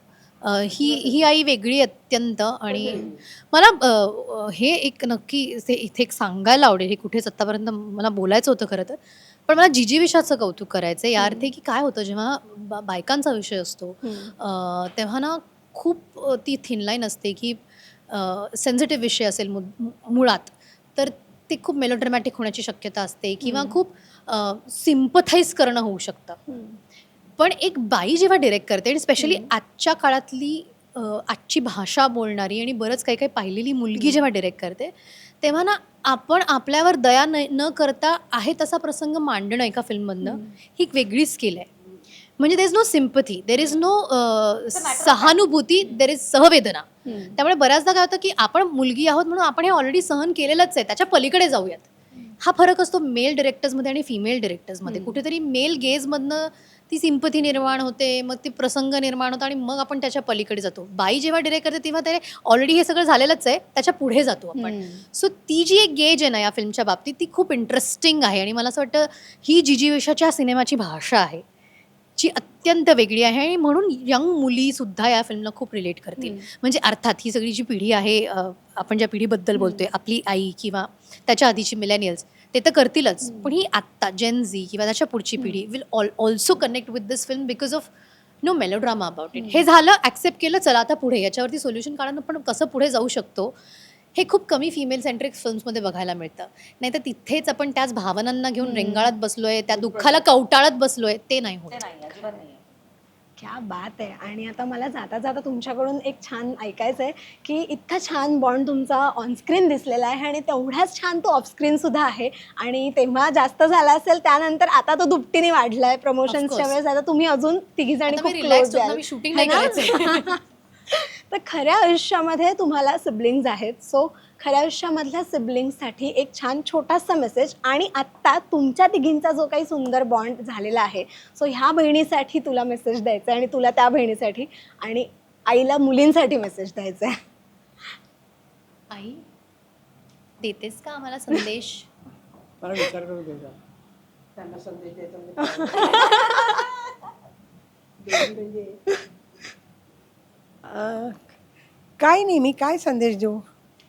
ही आई वेगळी अत्यंत. आणि मला हे एक नक्की इथे एक सांगायला आवडेल, हे कुठेच आत्तापर्यंत मला बोलायचं होतं खरं तर, पण मला जीजी विषयाचं कौतुक करायचं आहे या अर्थी की काय होतं जेव्हा बायकांचा विषय असतो तेव्हा ना खूप ती थिन लाईन असते की सेन्सिटिव्ह विषय असेल मुळात तर ते खूप मेलोड्रॅमॅटिक होण्याची शक्यता असते किंवा खूप सिम्पथाईज करणं होऊ शकतं. पण एक बाई जेव्हा डिरेक्ट करते आणि स्पेशली आजच्या काळातली आजची भाषा बोलणारी आणि बरंच काही काही पाहिलेली मुलगी जेव्हा डिरेक्ट करते तेव्हा ना आपण आपल्यावर दया न करता आहे तसा प्रसंग मांडणं एका फिल्ममधनं ही एक वेगळी स्किल आहे. म्हणजे there is no sympathy, there is no सहानुभूती, देर इज सहवेदना. त्यामुळे बऱ्याचदा काय होतं की आपण मुलगी आहोत म्हणून आपण हे ऑलरेडी सहन केलेलंच आहे, त्याच्या पलीकडे जाऊयात. हा फरक असतो मेल डिरेक्टर्समध्ये आणि फिमेल डिरेक्टर्समध्ये. कुठेतरी मेल गेजमधनं ती सिम्पथी निर्माण होते, मग ती प्रसंग निर्माण होतो आणि मग आपण त्याच्या पलीकडे जातो. बाई जेव्हा डिरेक्ट करते तेव्हा ते ऑलरेडी हे सगळं झालेलंच आहे, त्याच्या पुढे जातो आपण. सो ती जी एक गेज आहे ना या फिल्मच्या बाबतीत ती खूप इंटरेस्टिंग आहे आणि मला असं वाटतं ही जिजी विषयाच्या सिनेमाची भाषा आहे जी अत्यंत वेगळी आहे आणि म्हणून यंग मुलीसुद्धा या फिल्मला खूप रिलेट करतील. म्हणजे अर्थात ही सगळी जी पिढी आहे, आपण ज्या पिढीबद्दल बोलतोय, आपली आई किंवा त्याच्या आधीची मिलेनियल्स, ते तर करतीलच, पण ही आत्ता जेन झी किंवा त्याच्या पुढची पिढी will also connect with this film because of no melodrama about it. हे झालं, ॲक्सेप्ट केलं, चला आता पुढे याच्यावरती सोल्युशन काढणं, पण कसं पुढे जाऊ शकतो हे खूप कमी फिमेल सेंट्रिक फिल्म्समध्ये बघायला मिळतं. नाही तर तिथेच आपण त्याच भावनांना घेऊन रेंगाळत बसलोय, त्या दुःखाला कवटाळत बसलोय, ते नाही होत. क्या बात आहे. आणि आता मला जाता जाता तुमच्याकडून एक छान ऐकायचं आहे की इतका छान बॉन्ड तुमचा ऑनस्क्रीन दिसलेला आहे आणि तेवढाच छान तो ऑफस्क्रीन सुद्धा आहे. आणि तेव्हा जास्त झाला असेल, त्यानंतर आता तो दुपटीने वाढलाय प्रमोशन्सच्या वेळेस. आता तुम्ही अजून तिघीजणी खूप क्लोज द्याल. शूटिंग नाही करायचं. तर खऱ्या आयुष्यामध्ये तुम्हाला सिबलिंग्स आहेत. सो खऱ्या आयुष्यामधल्या सिबलिंग्ससाठी एक छान छोटासा मेसेज, आणि आत्ता तुमच्या तिघींचा जो काही सुंदर बॉन्ड झालेला आहे, सो ह्या बहिणीसाठी तुला मेसेज द्यायचा आहे आणि तुला त्या बहिणीसाठी, आणि आईला मुलींसाठी मेसेज द्यायचा आहे. आई देतेस का आम्हाला संदेश? मला विचार करू दे जरा. त्यांना संदेश द्यायचा म्हणजे काय नाही, मी काय संदेश देऊ?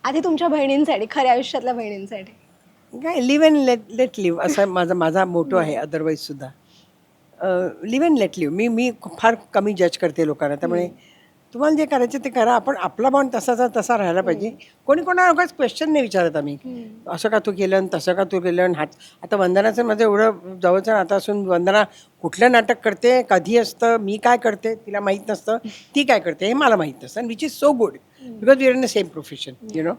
आधी तुमच्या बहिणींसाठी, खऱ्या आयुष्यातल्या बहिणींसाठी. काय लिव्ह अँड लेट लिव्ह असा माझा मोटो आहे. अदरवाईज सुद्धा लिव्ह अँड लेट लिव्ह. मी फार कमी जज करते लोकांना. त्यामुळे तुम्हाला जे करायचं ते करा. आपण आपला बॉन्ड तसा राहायला पाहिजे. कोणाला उगाच क्वेश्चन नाही विचारत आम्ही, असं का तू केलं आणि तसं का तू केलं. आणि आता वंदनाचं माझं एवढं जवळचं नातं असून वंदना कुठलं नाटक करते, कधी असतं, मी काय करते तिला माहीत नसतं, ती काय करते हे मला माहीत नसतं. आणि which is so good because we are in the same profession, you know.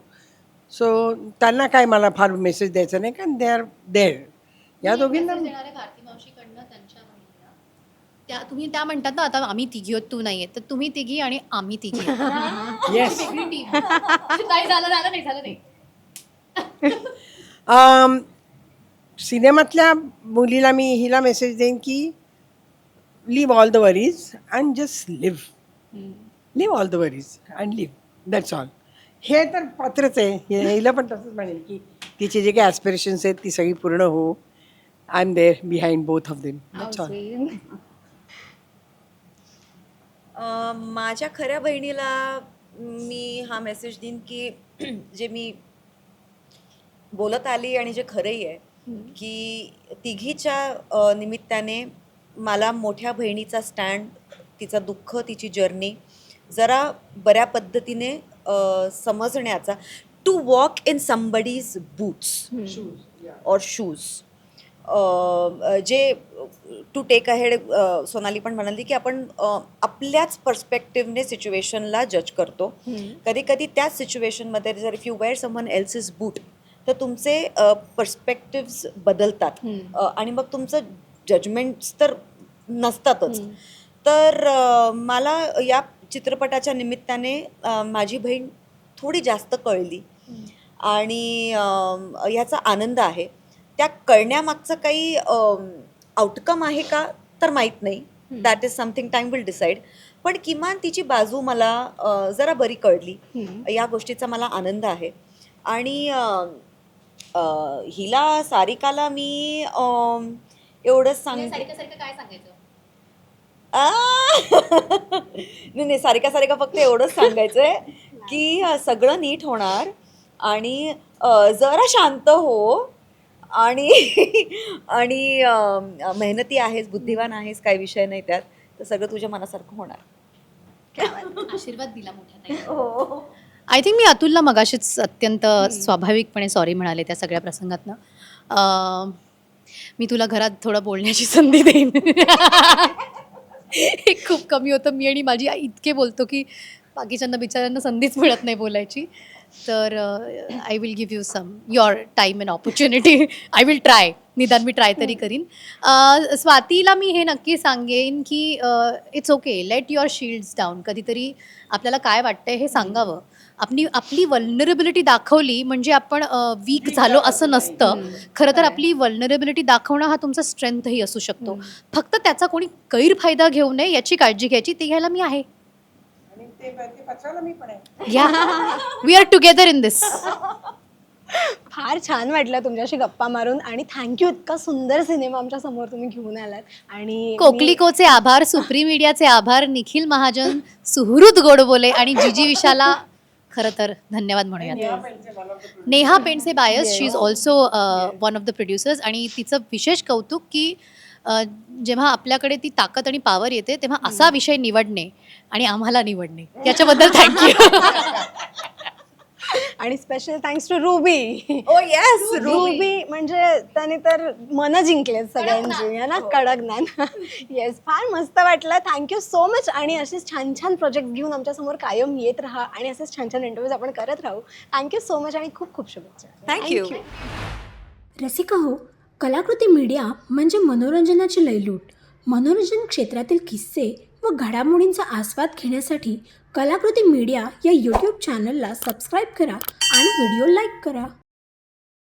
So त्यांना काय मला फार मेसेज द्यायचा नाही, कारण दे आर देअर. या दोघींना त्या तुम्ही त्या म्हणतात ना, आता आम्ही तिघी आहोत, तू नाहीये, तर तुम्ही तिघी आणि आम्ही तिघी येस. वेगळी टीम. नाही झालं. सिनेमातल्या मुलीला मी हिला मेसेज देईन की leave all the worries and just leave all the worries and live, that's all. हे तर पात्रच आहे. हिला पण तसंच म्हणेल की तिचे जे काही ॲस्पिरेशन्स आहेत ती सगळी पूर्ण हो. I am there behind both of them, that's all. माझ्या खऱ्या बहिणीला मी हा मेसेज देईन की जे मी बोलत आली आणि जे खरंही आहे की तिघीच्या निमित्ताने मला मोठ्या बहिणीचा स्टँड तिचं दुःख, तिची जर्नी जरा बऱ्या पद्धतीने समजण्याचा, to walk in somebody's boots or shoes, जे टू टेक अहेड. सोनाली पण म्हणाली की आपण आपल्याच पर्स्पेक्टिव्हने सिच्युएशनला जज करतो. कधी कधी त्याच सिच्युएशनमध्ये जर if you were someone else's boot तर तुमचे पर्स्पेक्टिव्स बदलतात आणि मग तुमचं जजमेंट्स तर नसतातच. तर मला या चित्रपटाच्या निमित्ताने माझी बहीण थोडी जास्त कळली आणि ह्याचा आनंद आहे. त्या कळण्यामागचं काही आउटकम आहे का तर माहीत नाही. That is something time will decide. पण किमान तिची बाजू मला जरा बरी कळली. या गोष्टीचा मला आनंद आहे. आणि हिला सारिकाला मी एवढंच काय सांगायचं? नाही, सारिका फक्त एवढंच सांगायचं आहे की सगळं नीट होणार आणि जरा शांत हो आणि आणि मेहनती आहेस, बुद्धिवान आहेस, काही विषय नाही त्यात, तर सगळं तुझ्या मनासारखं होणार. आशीर्वाद दिला मोठ्या. आय थिंक मी अतुलला मगाशीच अत्यंत स्वाभाविकपणे सॉरी म्हणाले त्या सगळ्या प्रसंगातनं. मी तुला घरात थोडं बोलण्याची संधी देईन. हे खूप कमी होतं. मी आणि माझी आई इतके बोलतो की बाकीच्यांना बिचाऱ्यांना संधीच मिळत नाही बोलायची. तर I will give you some your time and opportunity. I will try. निदान मी ट्राय तरी करीन. स्वातीला मी हे नक्की सांगेन की it's okay, late your shields down. कधीतरी आपल्याला काय वाटतंय हे सांगावं. आपली वल्नरेबिलिटी दाखवली म्हणजे आपण वीक झालो असं नसतं. खरं तर आपली वल्नरेबिलिटी दाखवणं हा तुमचा स्ट्रेंथही असू शकतो. फक्त त्याचा कोणी गैरफायदा घेऊ नये याची काळजी घ्यायची. ते घ्यायला मी आहे. आणि ते पचवायला मी पण आहे. Yeah we are together in this. फार छान वाटलं तुमच्याशी गप्पा मारून आणि थँक्यू. इतका सुंदर सिनेमा आमच्या समोर तुम्ही घेऊन आलात. आणि कोकलिकोचे आभार, सुप्री मीडियाचे आभार, निखिल महाजन, सुहृद गोडबोले आणि जीजी विशाला खरं तर धन्यवाद म्हणूयात. Neha Pendse bias, she is also one of the producers. आणि तिचं विशेष कौतुक की जेव्हा आपल्याकडे ती ताकद आणि पॉवर येते तेव्हा असा विषय निवडणे आणि आम्हाला निवडणे याच्याबद्दल थँक्यू. आणि special thanks to Ruby. Oh yes, Ruby म्हणजे त्याने तर मन जिंकले सगळ्यांची है ना, कडक ज्ञान. येस, फार मस्त वाटलं. Thank you so much. आणि असेच छान छान प्रोजेक्ट घेऊन आमच्यासमोर कायम येत राहा आणि असेच छान छान इंटरव्ह्यूज आपण करत राहू. थँक्यू सो मच आणि खूप खूप शुभेच्छा. थँक्यू. रसिका हो, कलाकृती मीडिया म्हणजे मनोरंजनाची लयलूट. मनोरंजन क्षेत्रातील किस्से व घडामोडींचा आस्वाद घेण्यासाठी कलाकृती मीडिया या यूट्यूब चॅनलला सबस्क्राईब करा आणि व्हिडिओ लाईक करा.